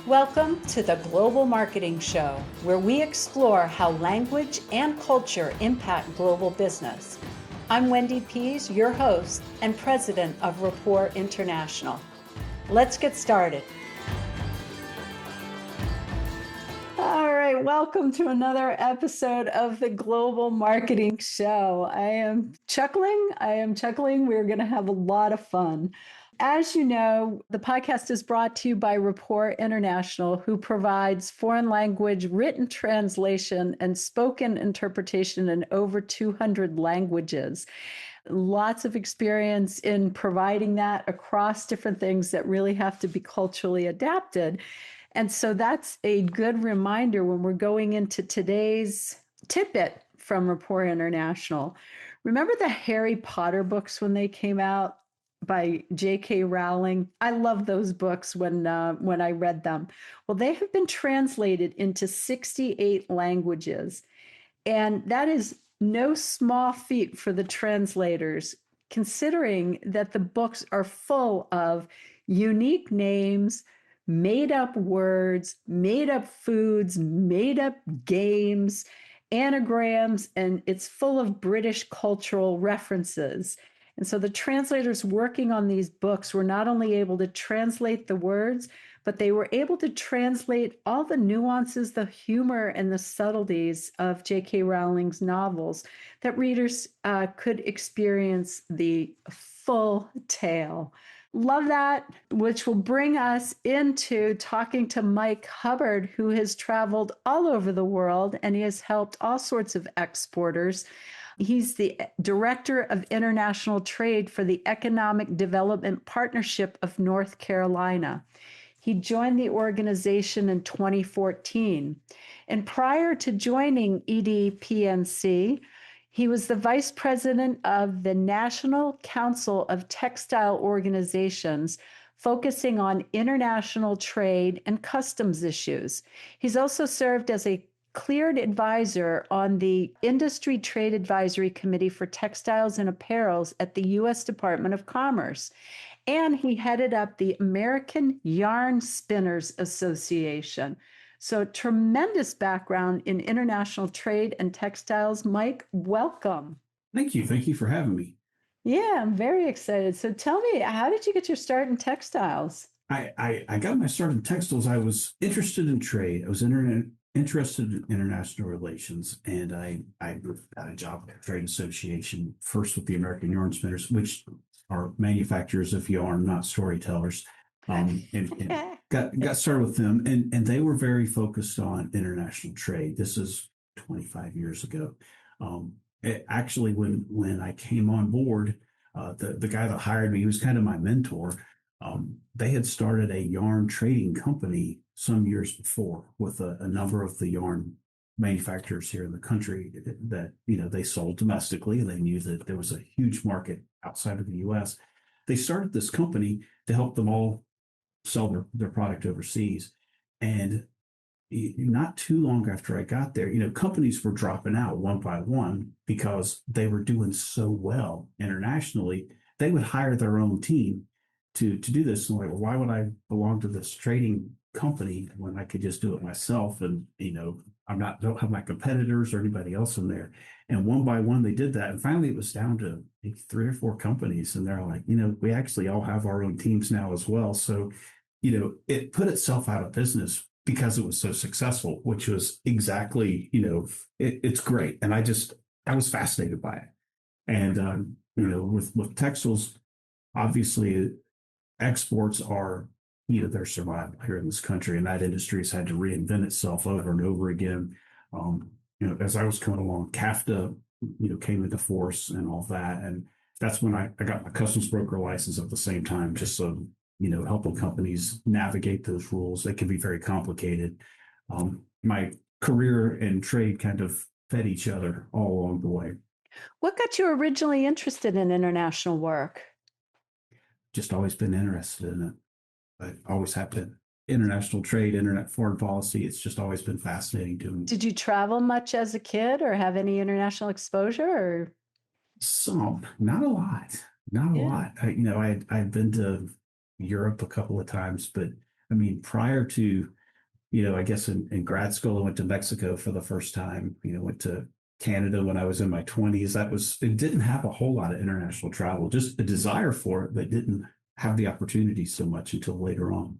Welcome to the Global Marketing Show, where we explore how language and culture impact global business. I'm Wendy Pease, your host and president of Rapport International. Let's get started. All right, welcome to another episode of the Global Marketing Show. I am chuckling. We're going to have a lot of fun. As you know, the podcast is brought to you by Rapport International, who provides foreign language written translation and spoken interpretation in over 200 languages. Lots of experience in providing that across different things that really have to be culturally adapted. And so that's a good reminder when we're going into today's tidbit from Rapport International. Remember the Harry Potter books when they came out by J.K. Rowling? I love those books when I read them. Well, they have been translated into 68 languages. And that is no small feat for the translators, considering that the books are full of unique names, made up words, made up foods, made up games, anagrams, and it's full of British cultural references. And so the translators working on these books were not only able to translate the words, but they were able to translate all the nuances, the humor, and the subtleties of J.K. Rowling's novels that readers could experience the full tale. Love that, which will bring us into talking to Mike Hubbard, who has traveled all over the world and he has helped all sorts of exporters. He's the Director of International Trade for the Economic Development Partnership of North Carolina. He joined the organization in 2014. And prior to joining EDPNC, he was the vice president of the National Council of Textile Organizations, focusing on international trade and customs issues. He's also served as a cleared advisor on the Industry Trade Advisory Committee for Textiles and Apparels at the U.S. Department of Commerce. And he headed up the American Yarn Spinners Association. So tremendous background in international trade and textiles. Mike, welcome. Thank you. Thank you for having me. Yeah, I'm very excited. So tell me, how did you get your start in textiles? I got my start in textiles. I was interested in trade. I was interested in international relations, and I got a job at a trade association, first with the American Yarn Spinners, which are manufacturers of yarn, not storytellers. And got started with them, and they were very focused on international trade. This is 25 years ago. Actually, when I came on board, the guy that hired me, he was kind of my mentor. They had started a yarn trading company some years before with a number of the yarn manufacturers here in the country that they sold domestically. They knew that there was a huge market outside of the U.S. They started this company to help them all sell their product overseas. And not too long after I got there, companies were dropping out one by one because they were doing so well internationally. They would hire their own team to do this. And like, well, why would I belong to this trading company when I could just do it myself? And don't have my competitors or anybody else in there. And one by one, they did that. And finally, it was down to maybe 3 or 4 companies. And they're like, we actually all have our own teams now as well. So, it put itself out of business because it was so successful, which was exactly, it's great. And I was fascinated by it. And, with textiles, obviously exports are, their survival here in this country, and that industry has had to reinvent itself over and over again. As I was coming along, CAFTA, came into force and all that. And that's when I got my customs broker license at the same time, just so, helping companies navigate those rules. They can be very complicated. My career and trade kind of fed each other all along the way. What got you originally interested in international work? Just always been interested in it. I always have been. International trade, internet foreign policy. It's just always been fascinating to me. Did you travel much as a kid or have any international exposure? Or Some, not a lot, not a yeah. lot. I've been to Europe a couple of times, but I mean, prior to, I guess in grad school, I went to Mexico for the first time, went to Canada when I was in my 20s. It didn't have a whole lot of international travel, just a desire for it, but didn't have the opportunity so much until later on.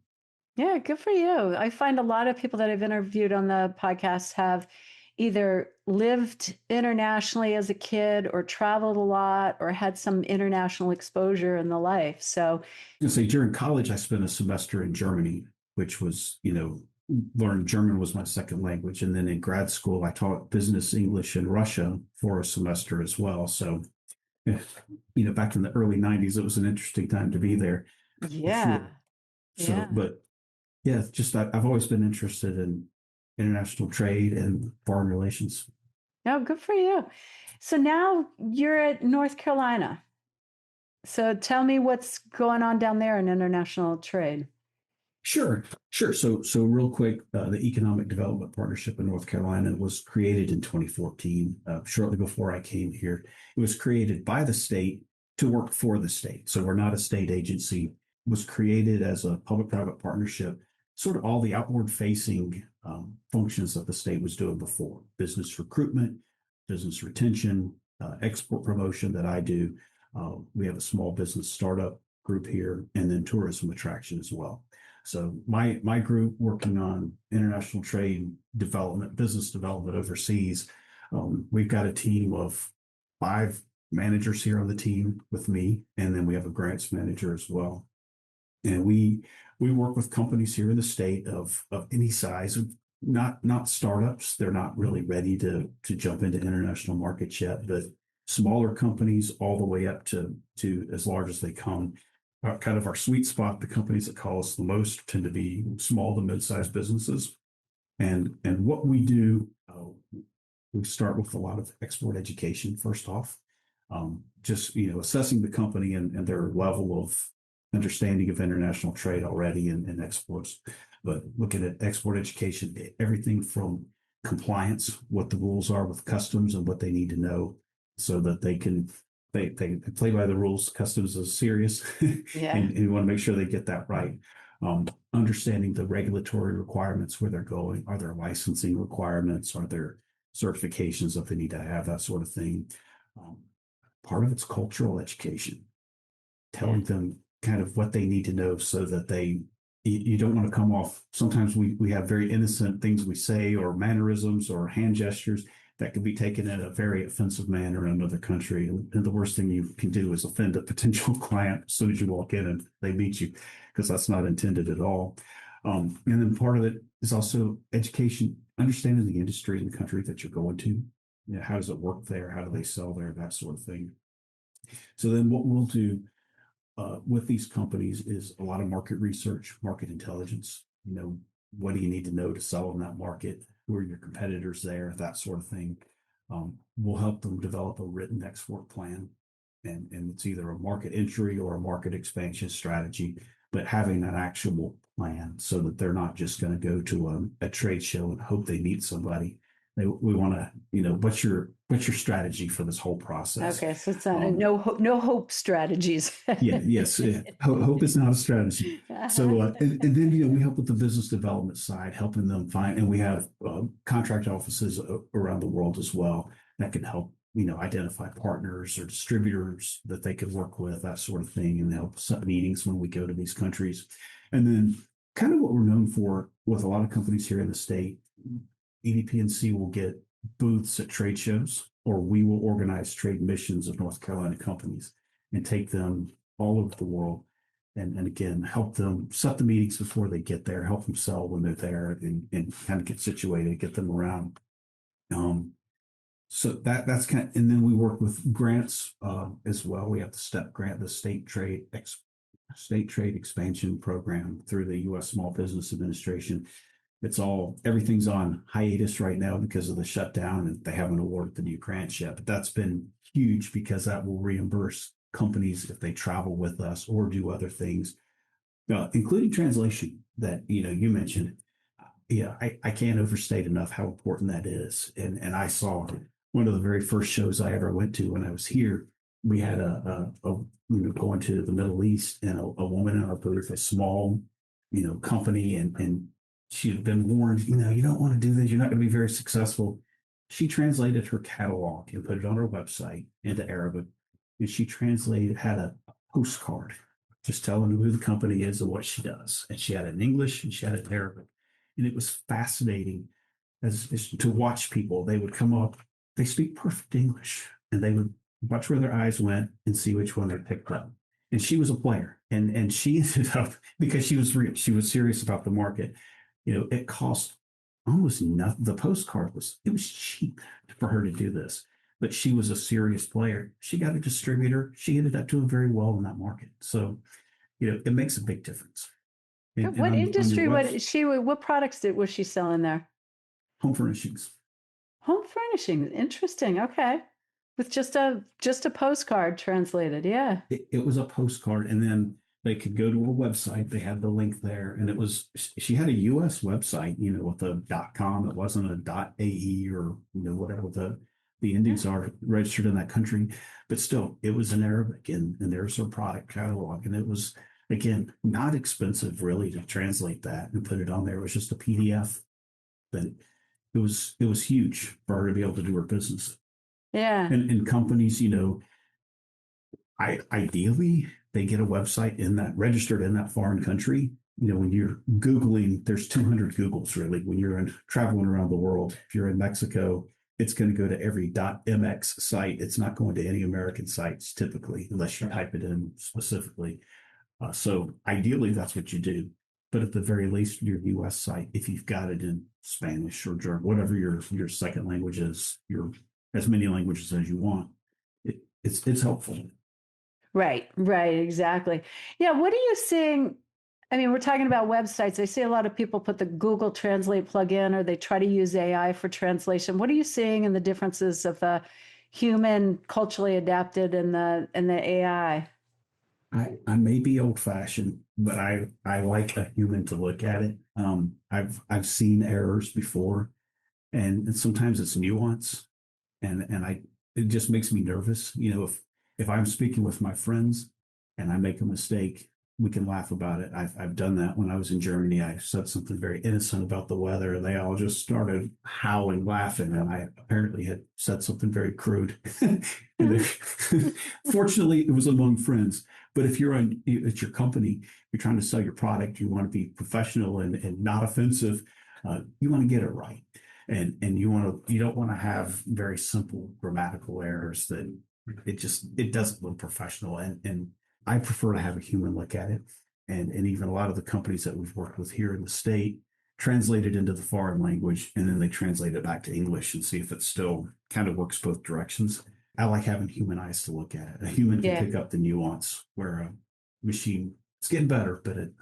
Yeah, good for you. I find a lot of people that I've interviewed on the podcast have either lived internationally as a kid or traveled a lot or had some international exposure in the life. So, I say during college, I spent a semester in Germany, which was, learned German was my second language. And then in grad school, I taught business English in Russia for a semester as well. So, back in the early 90s, it was an interesting time to be there for sure. yeah, So, yeah. but yeah, just I've always been interested in international trade and foreign relations. No, good for you. So now you're at North Carolina. So tell me what's going on down there in international trade. Sure, sure. So real quick, the Economic Development Partnership in North Carolina was created in 2014, shortly before I came here. It was created by the state to work for the state. So we're not a state agency. It was created as a public-private partnership, sort of all the outward-facing functions that the state was doing before: business recruitment, business retention, export promotion that I do. We have a small business startup group here, and then tourism attraction as well. So my group working on international trade development, business development overseas. We've got a team of 5 managers here on the team with me, and then we have a grants manager as well. And we work with companies here in the state of any size, not startups. They're not really ready to jump into international markets yet, but smaller companies all the way up to as large as they come. Kind of our sweet spot, the companies that call us the most tend to be small to mid-sized businesses. And what we do, we start with a lot of export education first off. Just assessing the company and their level of understanding of international trade already and exports, but looking at export education, everything from compliance, what the rules are with customs and what they need to know so that they play by the rules. Customs is serious, Yeah. and you want to make sure they get that right. Understanding the regulatory requirements, where they're going, are there licensing requirements, are there certifications that they need to have, that sort of thing. Um, Part of it's cultural education, Yeah. telling them kind of what they need to know so that you don't want to come off. Sometimes we have very innocent things we say or mannerisms or hand gestures that can be taken in a very offensive manner in another country. And the worst thing you can do is offend a potential client as soon as you walk in and they meet you, because that's not intended at all. And then part of it is also education, understanding the industry in the country that you're going to. How does it work there? How do they sell there? That sort of thing. So then what we'll do with these companies is a lot of market research, market intelligence. What do you need to know to sell in that market? Who are your competitors there? That sort of thing. We'll help them develop a written export plan, and it's either a market entry or a market expansion strategy, but having an actual plan so that they're not just going to go to a trade show and hope they meet somebody. We want to, what's your strategy for this whole process? Okay, so it's no hope strategies. Yeah, yes. Hope is not a strategy. Uh-huh. So, and then, we help with the business development side, helping them find, and we have contract offices around the world as well that can help, identify partners or distributors that they could work with, that sort of thing, and help set meetings when we go to these countries. And then kind of what we're known for with a lot of companies here in the state, EDP&C will get booths at trade shows, or we will organize trade missions of North Carolina companies and take them all over the world. And again, help them set the meetings before they get there, help them sell when they're there, and kind of get situated, get them around. So that's kind of, and then we work with grants as well. We have the STEP grant, the State Trade Expansion Program through the U.S. Small Business Administration. Everything's on hiatus right now because of the shutdown, and they haven't awarded the new grants yet. But that's been huge because that will reimburse companies if they travel with us or do other things, including translation that you mentioned. Yeah, I can't overstate enough how important that is. And I saw one of the very first shows I ever went to when I was here. We had going to the Middle East, and a woman in our booth, a small company, and she had been warned, you don't want to do this. You're not going to be very successful. She translated her catalog and put it on her website into Arabic. And she had a postcard just telling who the company is and what she does. And she had it in English and she had it in Arabic. And it was fascinating as to watch people. They would come up, they speak perfect English, and they would watch where their eyes went and see which one they picked up. And she was a player, and she ended up, because she was serious about the market. It cost almost nothing. The postcard was cheap for her to do this, but she was a serious player. She got a distributor. She ended up doing very well in that market. So it makes a big difference. And What on your industry? website, What products was she selling there? home furnishings. Home furnishing. Interesting. Okay. With just a postcard translated. Yeah. It was a postcard, and then they could go to a website. They had the link there, and she had a US website, with a .com. It wasn't a .ae or whatever the Yeah. Indians are registered in that country, but still it was in Arabic, and there's her product catalog, and it was, again, not expensive really to translate that and put it on there. It was just a PDF, but it was huge for her to be able to do her business. Yeah. And companies, ideally they get a website in that registered in that foreign country. When you're Googling, there's 200 Googles really. When you're traveling around the world, if you're in Mexico, it's going to go to every .mx site. It's not going to any American sites typically, unless you type it in specifically. So ideally, that's what you do. But at the very least, your US site, if you've got it in Spanish or German, whatever your second language is, your as many languages as you want, it's helpful. Right, right, exactly. Yeah, what are you seeing? I mean, we're talking about websites. I see a lot of people put the Google Translate plugin or they try to use AI for translation. What are you seeing in the differences of the human culturally adapted and the AI? I may be old fashioned, but I like a human to look at it. I've seen errors before, and sometimes it's nuance, and it just makes me nervous. If I'm speaking with my friends and I make a mistake, we can laugh about it. I've done that when I was in Germany. I said something very innocent about the weather, and they all just started howling, laughing, and I apparently had said something very crude. And fortunately, it was among friends. But if at your company, you're trying to sell your product, you want to be professional and not offensive, you want to get it right, and you don't want to have very simple grammatical errors that it doesn't look professional, and I prefer to have a human look at it. And even a lot of the companies that we've worked with here in the state translate it into the foreign language, and then they translate it back to English and see if it still kind of works both directions. I like having human eyes to look at it. A human can Yeah. pick up the nuance where a machine, it's getting better, but I It's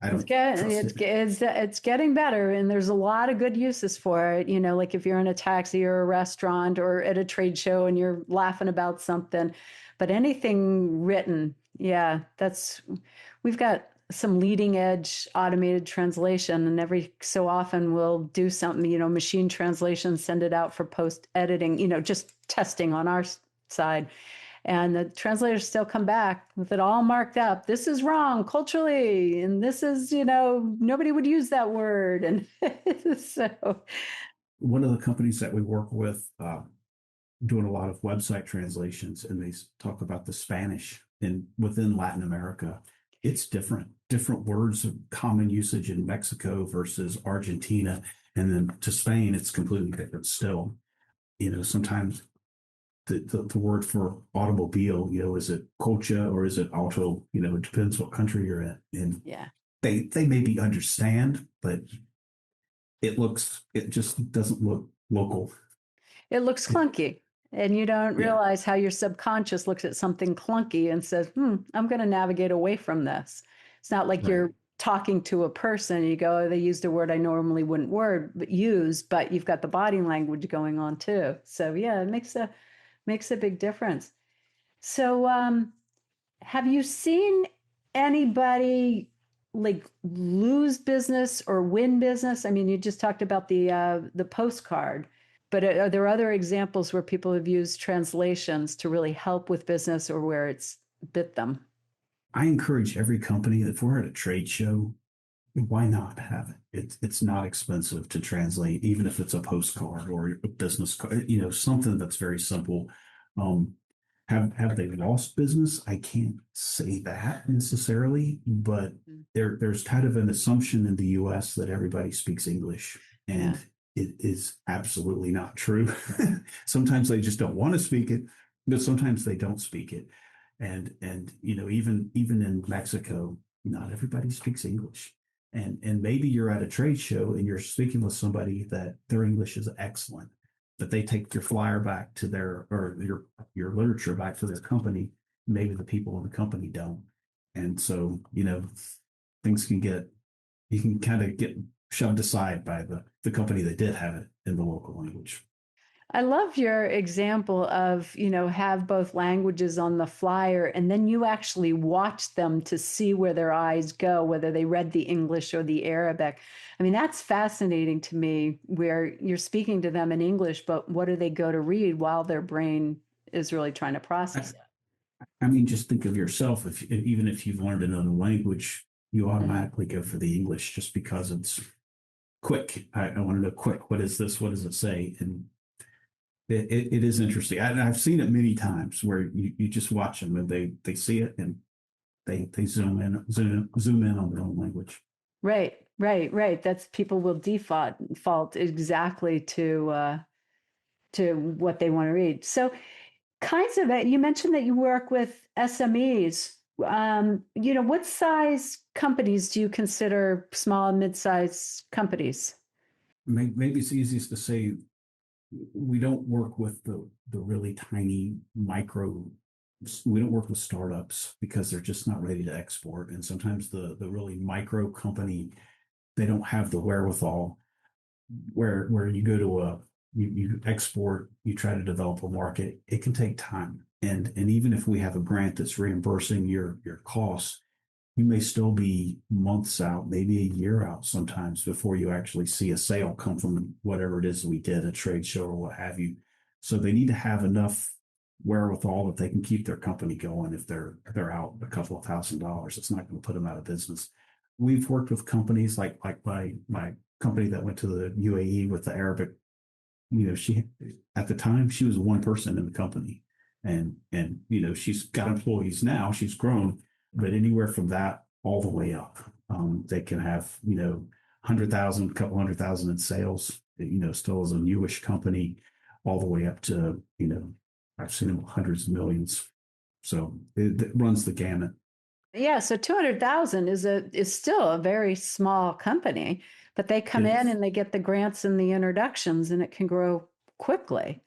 don't getting trust it. it's getting better, and there's a lot of good uses for it. Like if you're in a taxi or a restaurant or at a trade show and you're laughing about something, but anything written, yeah, we've got some leading edge automated translation, and every so often we'll do something, machine translation, send it out for post editing, just testing on our side. And the translators still come back with it all marked up. This is wrong culturally, and this is, nobody would use that word. And so, One of the companies that we work with, doing a lot of website translations, and they talk about the Spanish and within Latin America, it's different words of common usage in Mexico versus Argentina, and then to Spain, it's completely different still. Sometimes the word for automobile, is it coche or is it auto? It depends what country you're in, and yeah, they maybe understand, but it just doesn't look local. it looks clunky. And you don't Yeah, realize how your subconscious looks at something clunky and says, I'm going to navigate away from this. It's not like right. you're talking to a person. You go, oh, they used a word I normally wouldn't use, but you've got the body language going on too. So yeah, it makes a big difference. So, have you seen anybody like lose business or win business? I mean, you just talked about the postcard, but are there other examples where people have used translations to really help with business or where it's bit them? I encourage every company, if we're at a trade show, Why not have it? It's not expensive to translate, even if it's a postcard or a business card, something that's very simple. Um, have they lost business? I can't say that necessarily, but Mm. there's kind of an assumption in the US that everybody speaks English, and Yeah. it is absolutely not true. Sometimes they just don't want to speak it, but sometimes they don't speak it. And even in Mexico, not everybody speaks English. And maybe you're at a trade show and you're speaking with somebody that their English is excellent, but they take your flyer back to their or your literature back to their company. Maybe the people in the company don't. And so, things can get you can kind of get shoved aside by the company that did have it in the local language. I love your example of, have both languages on the flyer and then you actually watch them to see where their eyes go, whether they read the English or the Arabic. I mean, that's fascinating to me where you're speaking to them in English, but what do they go to read while their brain is really trying to I, process it? I mean, just think of yourself. If even if you've learned another language, you Mm. automatically go for the English just because it's quick. I want to know quick. What is this? What does it say? And it is interesting. I've seen it many times where you just watch them and they see it and they zoom in on their own language. Right, right, right. That's people will default exactly to what they want to read. So kinds of it. You mentioned that you work with SMEs. What size companies do you consider small and mid-sized companies? Maybe it's easiest to say we don't work with the really tiny micro. We don't work with startups because they're just not ready to export, and sometimes the really micro company they don't have the wherewithal where you go to you export, you try to develop a market, it can take time. And even if we have a grant that's reimbursing your costs, you may still be months out, maybe a year out sometimes before you actually see a sale come from whatever it is we did, a trade show or what have you. So they need to have enough wherewithal that they can keep their company going. If they're out a couple of $1,000s, it's not going to put them out of business. We've worked with companies like my company that went to the UAE with the Arabic. She at the time she was one person in the company, and she's got employees now. She's grown, but anywhere from that all the way up, they can have 100,000, couple 100,000 in sales. Still as a newish company, all the way up to I've seen them hundreds of millions. So it runs the gamut. Yeah, so 200,000 is still a very small company, but they come It in is. and they get the grants and the introductions and it can grow quickly.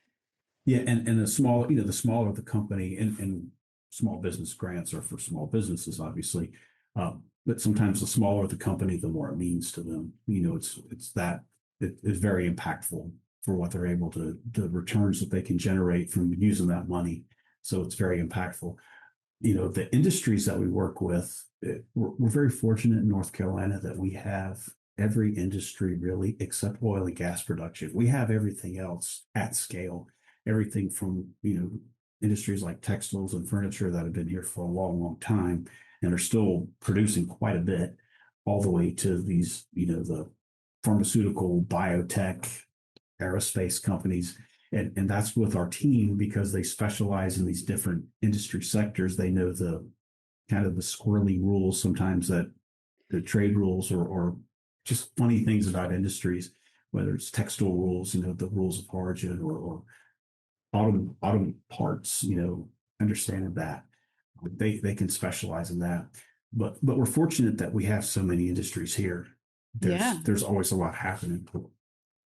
Yeah, and the smaller the company, and small business grants are for small businesses, obviously. But sometimes the smaller the company, the more it means to them. It's that it is very impactful for what they're able to the returns that they can generate from using that money. So it's very impactful. The industries that we work with, we're very fortunate in North Carolina that we have every industry really except oil and gas production. We have everything else at scale, everything from, industries like textiles and furniture that have been here for a long, long time and are still producing quite a bit, all the way to these, the pharmaceutical, biotech, aerospace companies. And that's with our team because they specialize in these different industry sectors. They know the kind of the squirrely rules sometimes that the trade rules or just funny things about industries, whether it's textile rules, the rules of origin or auto parts, understanding that they can specialize in that. But we're fortunate that we have so many industries here. Yeah. There's always a lot happening.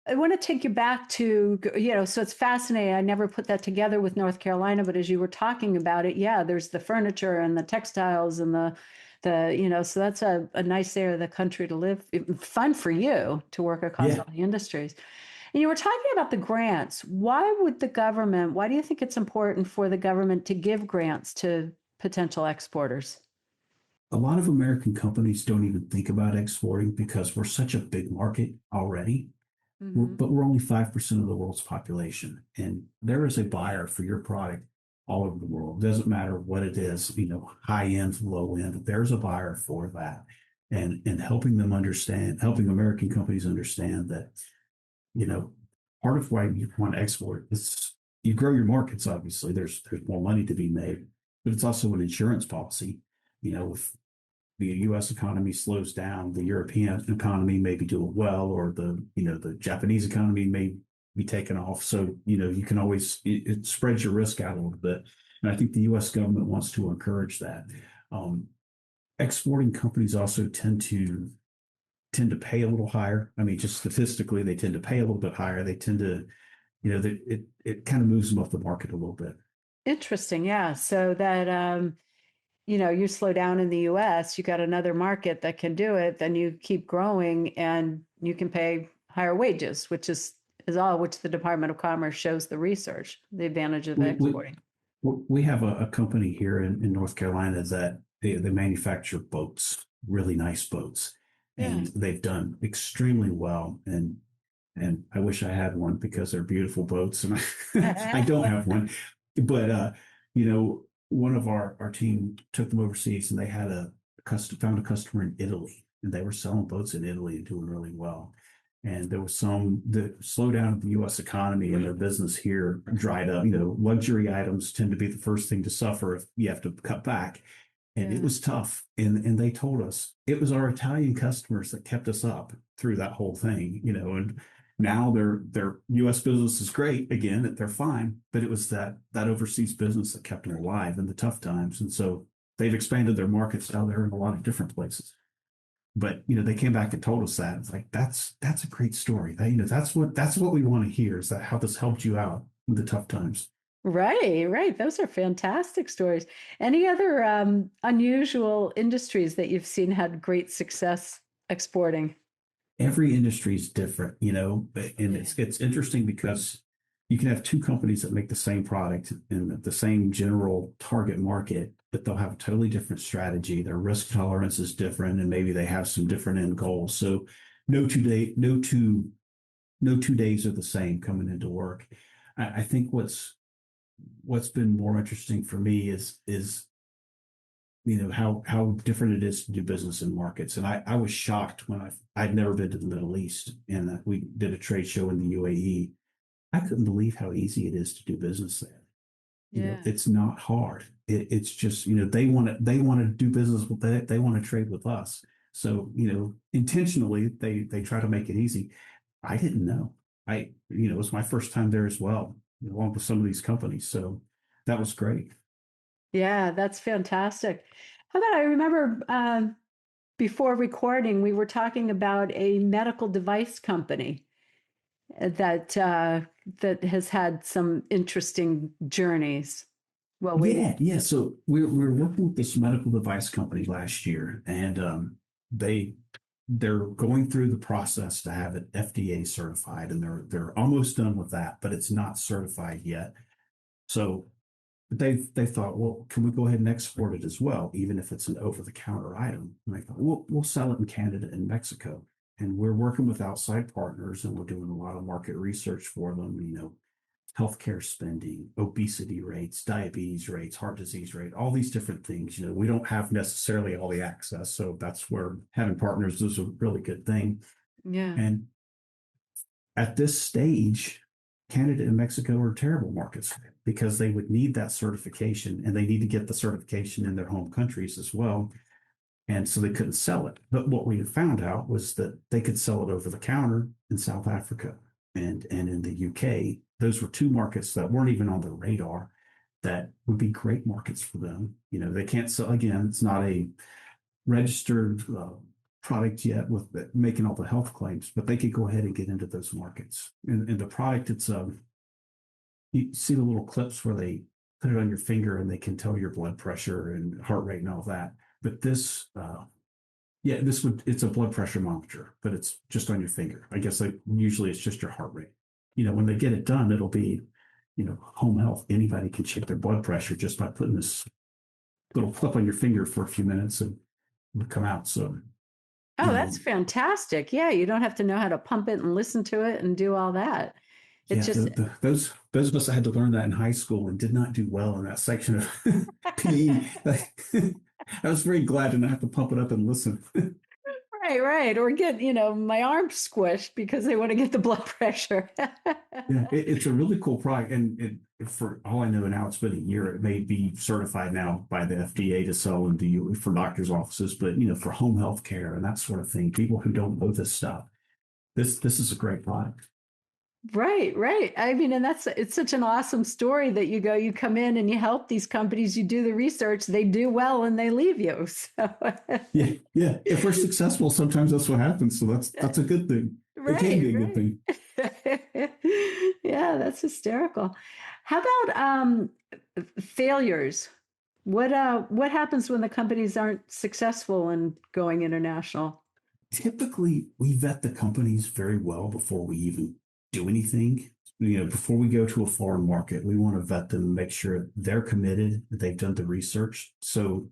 I want to take you back to, so it's fascinating. I never put that together with North Carolina, but as you were talking about it, yeah, there's the furniture and the textiles and so that's a nice area of the country to live. Fun for you to work across Yeah. all the industries. And you were talking about the grants. Why do you think it's important for the government to give grants to potential exporters? A lot of American companies don't even think about exporting because we're such a big market already. Hmm. But we're only 5% of the world's population. And there is a buyer for your product all over the world. It doesn't matter what it is, high end, low end, there's a buyer for that. and helping them understand, helping American companies understand that, you know, part of why you want to export is you grow your markets. Obviously, there's more money to be made, but it's also an insurance policy. If the U.S. economy slows down, the European economy may be doing well, or the Japanese economy may be taken off. So you can always it spreads your risk out a little bit, and I think the U.S. government wants to encourage that. Um, Exporting companies also tend to pay a little higher. I mean, just statistically, they tend to pay a little bit higher. They tend to, it kind of moves them off the market a little bit. Interesting. Yeah. So that, you slow down in the US, you got another market that can do it, then you keep growing and you can pay higher wages, which is all which the Department of Commerce shows the research, the advantage of We we, exporting. we have a company here in North Carolina that they manufacture boats, really nice boats, Yeah. and they've done extremely well. And I wish I had one because they're beautiful boats, and I don't have one. But one of our team took them overseas, and they had a custom found a customer in Italy, and they were selling boats in Italy and doing really well. And there was the slowdown of the U.S. economy, and their business here dried up. Luxury items tend to be the first thing to suffer if you have to cut back. And it Yeah. was tough. And they told us it was our Italian customers that kept us up through that whole thing, and now their US business is great again, they're fine, but it was that overseas business that kept them alive in the tough times. And so they've expanded their markets now. They're in a lot of different places. But they came back and told us that. It's like that's a great story. That's what we want to hear, is that how this helped you out in the tough times. Right, right. Those are fantastic stories. Any other unusual industries that you've seen had great success exporting? Every industry is different, and Yeah. it's interesting because you can have two companies that make the same product in the same general target market, but they'll have a totally different strategy. Their risk tolerance is different, and maybe they have some different end goals. So no two days are the same coming into work. I think what's been more interesting for me is how different it is to do business in markets. And I was shocked when I'd never been to the Middle East, and we did a trade show in the UAE. I couldn't believe how easy it is to do business there. Yeah. It's not hard. It's just they want to do business with they want to trade with us. So intentionally they try to make it easy. I didn't know. It was my first time there as well, along with some of these companies. So that was great. Yeah, that's fantastic. How about I remember before recording, we were talking about a medical device company that has had some interesting journeys. Well, waiting. Yeah. So we were working with this medical device company last year, and they they're going through the process to have it FDA certified, and they're almost done with that, but it's not certified yet. So they thought, well, can we go ahead and export it as well, even if it's an over-the-counter item? And I thought, we'll sell it in Canada and Mexico. And we're working with outside partners, and we're doing a lot of market research for them, healthcare spending, obesity rates, diabetes rates, heart disease rate, all these different things. We don't have necessarily all the access. So that's where having partners is a really good thing. Yeah. And at this stage, Canada and Mexico are terrible markets because they would need that certification, and they need to get the certification in their home countries as well. And so they couldn't sell it. But what we found out was that they could sell it over the counter in South Africa and in the UK. Those were two markets that weren't even on their radar that would be great markets for them. They can't sell, again, it's not a registered product yet with making all the health claims, but they could go ahead and get into those markets. And the product, you see the little clips where they put it on your finger and they can tell your blood pressure and heart rate and all that. But it's a blood pressure monitor, but it's just on your finger. I guess usually it's just your heart rate. When they get it done, it'll be, home health. Anybody can check their blood pressure just by putting this little clip on your finger for a few minutes, and it'll come out. So, Oh, you that's know, fantastic. Yeah, you don't have to know how to pump it and listen to it and do all that. It's yeah, just, those of us that had to learn that in high school and did not do well in that section of PE, I was very glad to not have to pump it up and listen. right. Or get, my arm squished because they want to get the blood pressure. Yeah, it's a really cool product, and for all I know now, it's been a year. It may be certified now by the FDA to sell into you for doctors' offices, but for home health care and that sort of thing, people who don't know this stuff, this is a great product. Right, right. I mean, and it's such an awesome story that you come in and you help these companies, you do the research, they do well and they leave you. So Yeah, yeah. If we're successful, sometimes that's what happens. So that's a good thing. It can right, be a good right. thing. Yeah, that's hysterical. How about failures? What happens when the companies aren't successful in going international? Typically, we vet the companies very well before we even do anything. Before we go to a foreign market, we want to vet them and make sure they're committed, that they've done the research. So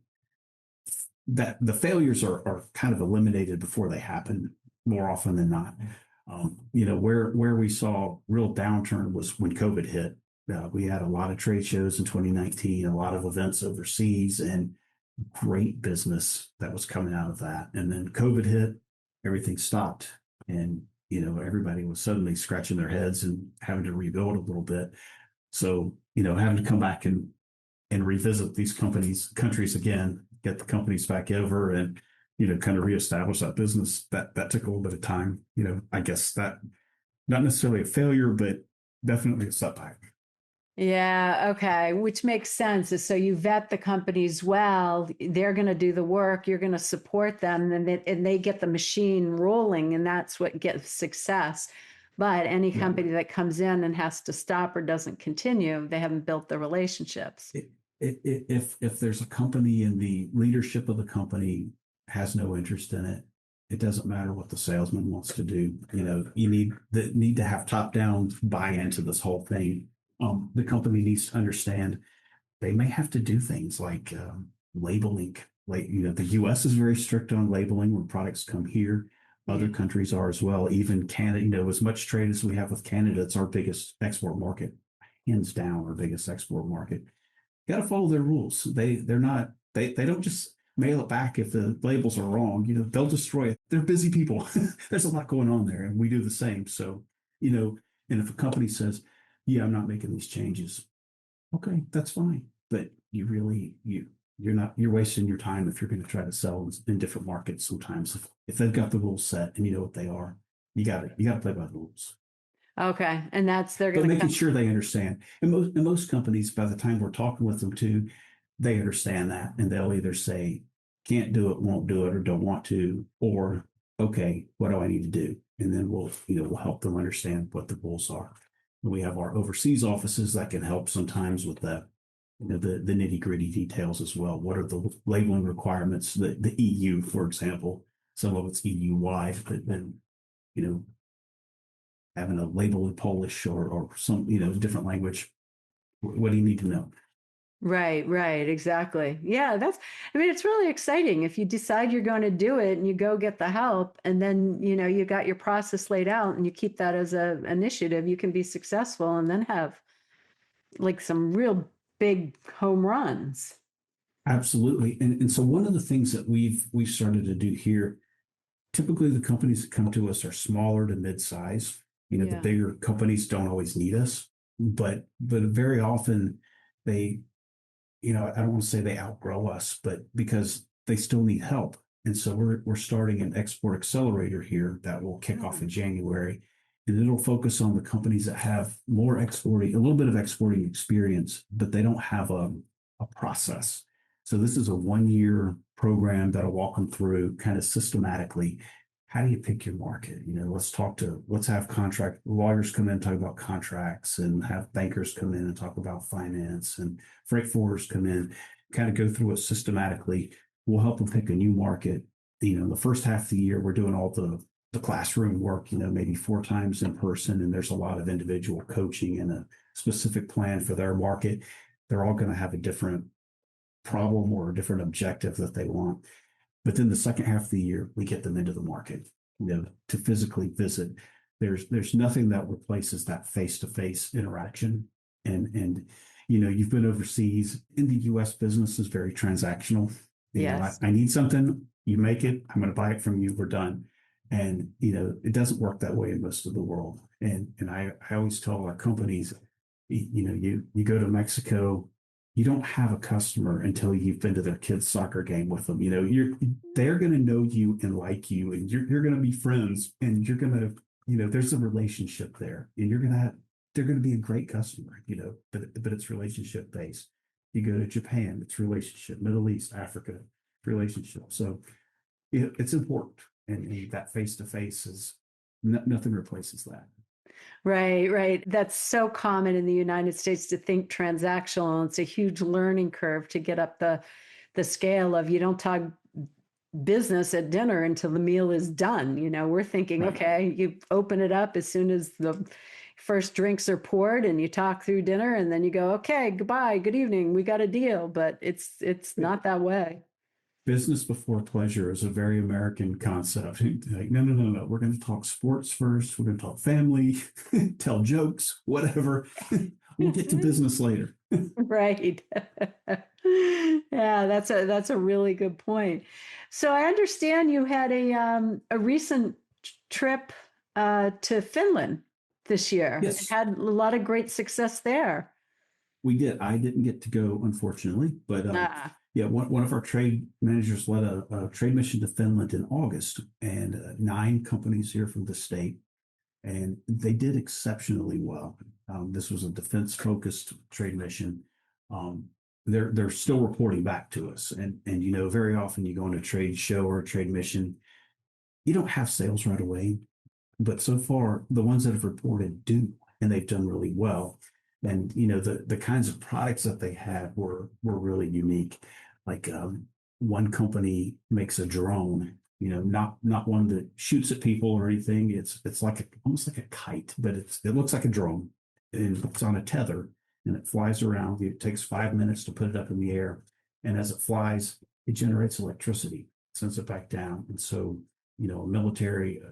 that the failures are kind of eliminated before they happen more often than not. Where we saw real downturn was when COVID hit. We had a lot of trade shows in 2019, a lot of events overseas, and great business that was coming out of that. And then COVID hit, everything stopped, and everybody was suddenly scratching their heads and having to rebuild a little bit. So having to come back and revisit these countries again, get the companies back over, and kind of reestablish that business. That took a little bit of time. I guess that not necessarily a failure, but definitely a setback. Yeah, okay, which makes sense. Is so you vet the companies well, they're going to do the work, you're going to support them, and they get the machine rolling, and that's what gets success. But any Yeah. company that comes in and has to stop or doesn't continue, they haven't built the relationships. If there's a company and the leadership of the company has no interest in it, it doesn't matter what the salesman wants to do. You need to have top down buy into this whole thing. The company needs to understand they may have to do things like labeling. Like the U.S. is very strict on labeling when products come here. Yeah. Other countries are as well. Even Canada, as much trade as we have with Canada, it's our biggest export market, hands down our biggest export market. You got to follow their rules. They don't just mail it back if the labels are wrong. They'll destroy it. They're busy people. There's a lot going on there, and we do the same. So, and if a company says, "Yeah, I'm not making these changes," okay, that's fine. But you're wasting your time if you're going to try to sell in different markets. Sometimes if they've got the rules set and you know what they are, you got to play by the rules. Okay, and they're But going to making come. sure they understand. And most companies, by the time we're talking with them too, they understand that, and they'll either say can't do it, won't do it, or don't want to, or okay, what do I need to do? And then we'll help them understand what the goals are. We have our overseas offices that can help sometimes with that, the nitty gritty details as well. What are the labeling requirements? The EU, for example, some of it's EU wide, but then you know having a label in Polish or some different language. What do you need to know? Right, right, exactly. Yeah, I mean, it's really exciting if you decide you're going to do it and you go get the help, and then, you got your process laid out and you keep that as a initiative, you can be successful and then have like some real big home runs. Absolutely. And so one of the things that we've started to do here, typically the companies that come to us are smaller to mid-size. The Yeah. bigger companies don't always need us, but very often they I don't want to say they outgrow us, but because they still need help. And so we're starting an export accelerator here that will kick off in January. And it'll focus on the companies that have more exporting, a little bit of exporting experience, but they don't have a process. So this is a 1 year program that'll walk them through kind of systematically. How do you pick your market? Let's have contract lawyers come in and talk about contracts, and have bankers come in and talk about finance, and freight forwarders come in, kind of go through it systematically. We'll help them pick a new market. The first half of the year, we're doing all the classroom work, maybe 4 times in person, and there's a lot of individual coaching and a specific plan for their market. They're all going to have a different problem or a different objective that they want. But then the second half of the year, we get them into the market, to physically visit. There's nothing that replaces that face-to-face interaction. And you've been overseas. In the U.S., business is very transactional. Yes. I need something. You make it, I'm going to buy it from you. We're done. And it doesn't work that way in most of the world. And I always tell our companies, you go to Mexico, you don't have a customer until you've been to their kids' soccer game with them. They're going to know you and like you, and you're going to be friends, and you're going to, there's a relationship there, and they're going to be a great customer, but it's relationship based. You go to Japan, it's relationship. Middle East, Africa, relationship. So it's important, and that face to face is nothing replaces that. Right, right. That's so common in the United States to think transactional. It's a huge learning curve to get up the scale of you don't talk business at dinner until the meal is done. We're thinking, Right. okay, you open it up as soon as the first drinks are poured and you talk through dinner and then you go, okay, goodbye, good evening, we got a deal. But it's not that way. Business before pleasure is a very American concept. Like, no, no, no, no. We're going to talk sports first. We're going to talk family, tell jokes, whatever. We'll get to business later. Right. Yeah, that's a really good point. So I understand you had a recent trip to Finland this year and Yes, had a lot of great success there. we did. I didn't get to go, unfortunately, but Ah, yeah, one of our trade managers led a trade mission to Finland in August, and 9 companies here from the state, and they did exceptionally well. This was a defense-focused trade mission. Um, they're still reporting back to us, and very often you go on a trade show or a trade mission, you don't have sales right away, but so far the ones that have reported do, and they've done really well. And the kinds of products that they had were really unique. Like one company makes a drone, not one that shoots at people or anything. It's like almost like a kite, but it looks like a drone, and it's on a tether, and it flies around. It takes 5 minutes to put it up in the air, and as it flies, it generates electricity, sends it back down, and so a military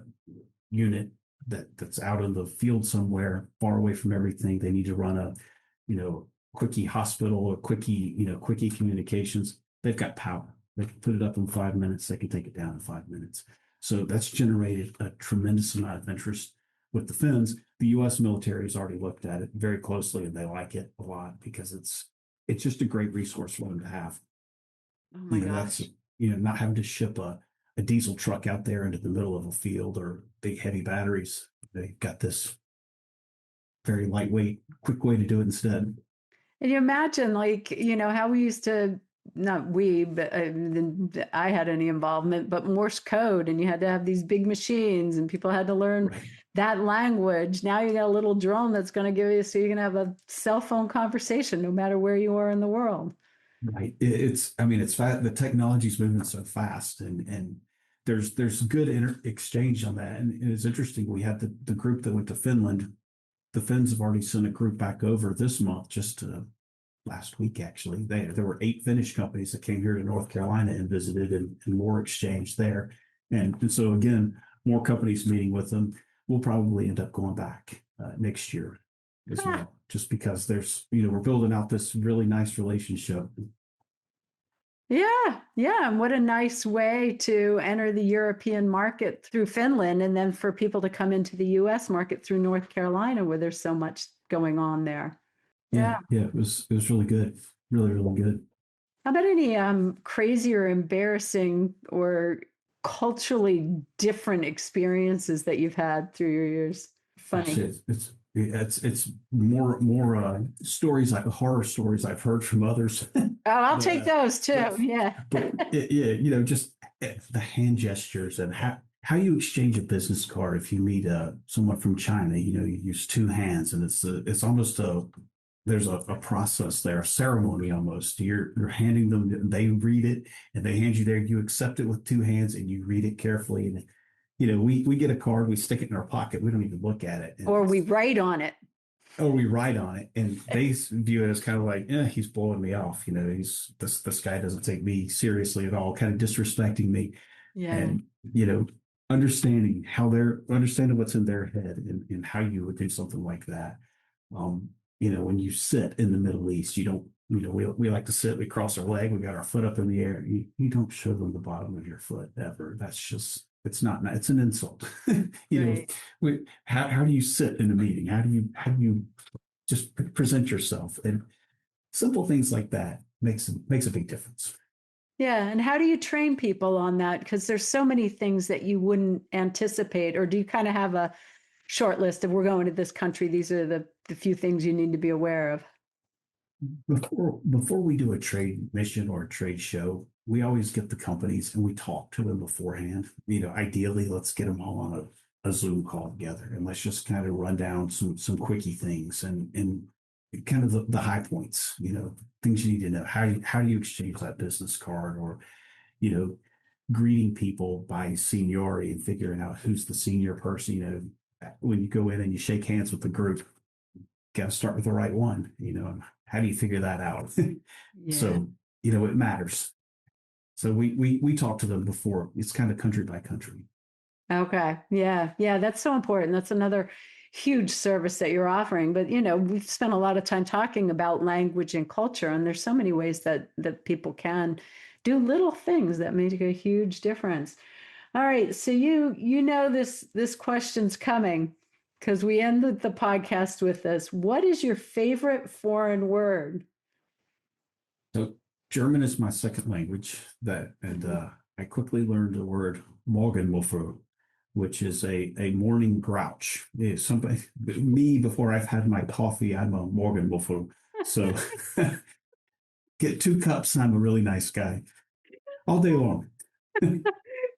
unit that's out in the field somewhere far away from everything. They need to run a, quickie hospital or quickie communications. They've got power. They can put it up in 5 minutes. They can take it down in 5 minutes. So that's generated a tremendous amount of interest with the Finns. The U.S. military has already looked at it very closely, and they like it a lot because it's just a great resource for them to have. oh my That's gosh. not having to ship a diesel truck out there into the middle of a field or big heavy batteries. They got this very lightweight, quick way to do it instead. And you imagine, like, how we used to, not we, but I had any involvement, but Morse code, and you had to have these big machines, and people had to learn Right. that language. Now you got a little drone that's going to give you, so you can have a cell phone conversation no matter where you are in the world. Right. I mean, it's fast. The technology's moving so fast, and there's good exchange on that. And it's interesting. We had the group that went to Finland. The Finns have already sent a group back over this month, just last week actually. There were 8 Finnish companies that came here to North Carolina and visited, and more exchange there. And so again, more companies meeting with them. We'll probably end up going back next year as Ah, well, just because we're building out this really nice relationship. yeah, yeah. And what a nice way to enter the European market through Finland, and then for people to come into the US market through North Carolina, where there's so much going on there. Yeah, Yeah. yeah, it was really good, really, really good. How about any crazy or embarrassing or culturally different experiences that you've had through your years? Funny. Actually, it's more stories like horror stories I've heard from others. Oh, I'll but take those too. but Yeah. yeah, just the hand gestures and how you exchange a business card if you meet someone from China. You use 2 hands, and it's almost there's a process there, a ceremony almost. You're handing them, they read it, and they hand you there. You accept it with 2 hands, and you read it carefully. And we get a card, we stick it in our pocket, we don't even look at it, and Or we write on it. we write on it, and they view it as kind of like, he's blowing me off. He's this guy doesn't take me seriously at all, kind of disrespecting me, Yeah. and understanding what's in their head, and how you would do something like that. Um, when you sit in the Middle East, you don't we like to sit, we cross our leg, we got our foot up in the air. You don't show them the bottom of your foot ever. That's just, it's not, it's an insult. Right. How do you sit in a meeting? How do you just present yourself? And simple things like that makes a big difference. Yeah. And how do you train people on that? Because there's so many things that you wouldn't anticipate, or do you kind of have a short list of we're going to this country, these are the few things you need to be aware of? Before we do a trade mission or a trade show, we always get the companies and we talk to them beforehand. Ideally, let's get them all on a Zoom call together and let's just kind of run down some quickie things and kind of the high points, things you need to know. How do you exchange that business card, or you know, greeting people by seniority and figuring out who's the senior person. When you go in and you shake hands with the group, got to start with the right one. How do you figure that out? Yeah. So, it matters. So we talk to them before. It's kind of country by country. Okay. Yeah. Yeah. That's so important. That's another huge service that you're offering. But, we've spent a lot of time talking about language and culture, and there's so many ways that people can do little things that make a huge difference. All right. So this question's coming because we ended the podcast with this. What is your favorite foreign word? So German is my second language. I quickly learned the word Morgenmuffel, which is a morning grouch. Yeah, somebody, me, before I've had my coffee, I'm a Morgenmuffel. So get 2 cups and I'm a really nice guy all day long.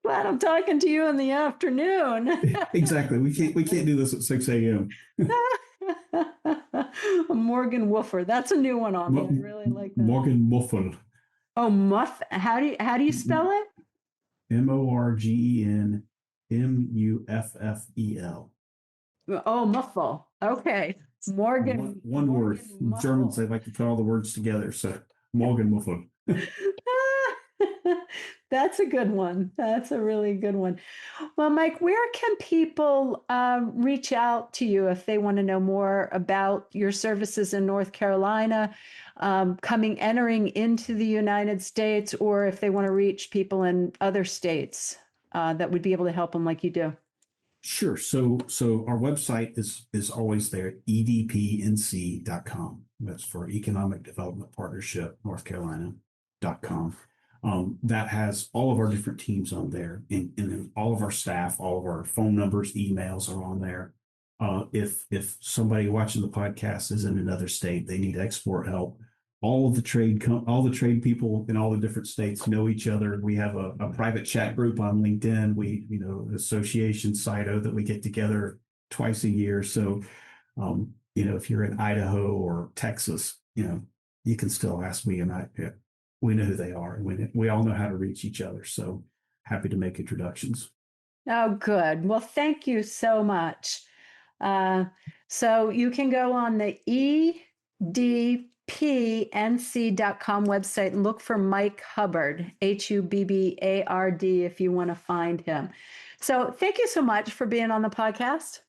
Glad I'm talking to you in the afternoon. Exactly. We can't do this at 6 a.m. Morgan Woofer. That's a new one on me. I really like that. Morgenmuffel. Oh, muff. How do you spell it? Morgenmuffel. Oh, muffle. Okay. Morgan. One word. Muffle. Germans, they like to put all the words together. So Morgenmuffel. That's a good one. That's a really good one. Well, Mike, where can people reach out to you if they want to know more about your services in North Carolina, entering into the United States, or if they want to reach people in other states that would be able to help them like you do? Sure. So our website is always there, edpnc.com. That's for Economic Development Partnership, North Carolina.com. That has all of our different teams on there, and all of our staff, all of our phone numbers, emails are on there. If somebody watching the podcast is in another state, they need export help. All the trade people in all the different states know each other. We have a private chat group on LinkedIn. Association CITO that we get together twice a year. So, if you're in Idaho or Texas, you can still ask me, and we know who they are, and we all know how to reach each other. So happy to make introductions. Oh, good. Well, thank you so much. So you can go on the edpnc.com website and look for Mike Hubbard, Hubbard, if you want to find him. So thank you so much for being on the podcast.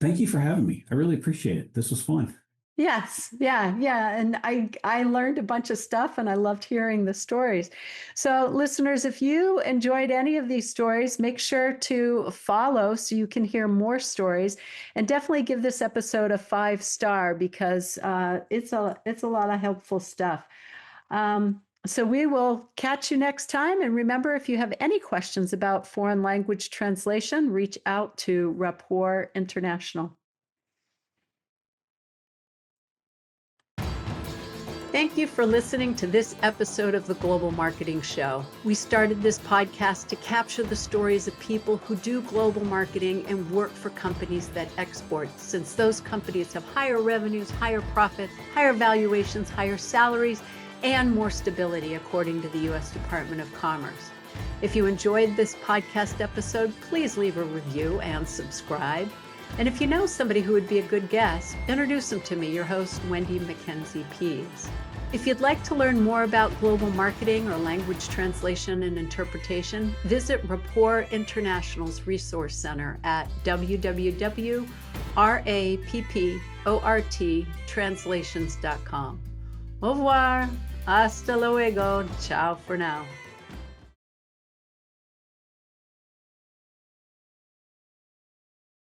Thank you for having me. I really appreciate it. This was fun. Yes. Yeah. Yeah. And I learned a bunch of stuff, and I loved hearing the stories. So listeners, if you enjoyed any of these stories, make sure to follow so you can hear more stories, and definitely give this episode a 5-star because it's a lot of helpful stuff. So we will catch you next time. And remember, if you have any questions about foreign language translation, reach out to Rapport International. Thank you for listening to this episode of the Global Marketing Show. We started this podcast to capture the stories of people who do global marketing and work for companies that export, since those companies have higher revenues, higher profits, higher valuations, higher salaries, and more stability, according to the U.S. Department of Commerce. If you enjoyed this podcast episode, please leave a review and subscribe. And if you know somebody who would be a good guest, introduce them to me, your host, Wendy Mackenzie Pease. If you'd like to learn more about global marketing or language translation and interpretation, visit Rapport International's Resource Center at www.rappporttranslations.com. Au revoir. Hasta luego. Ciao for now.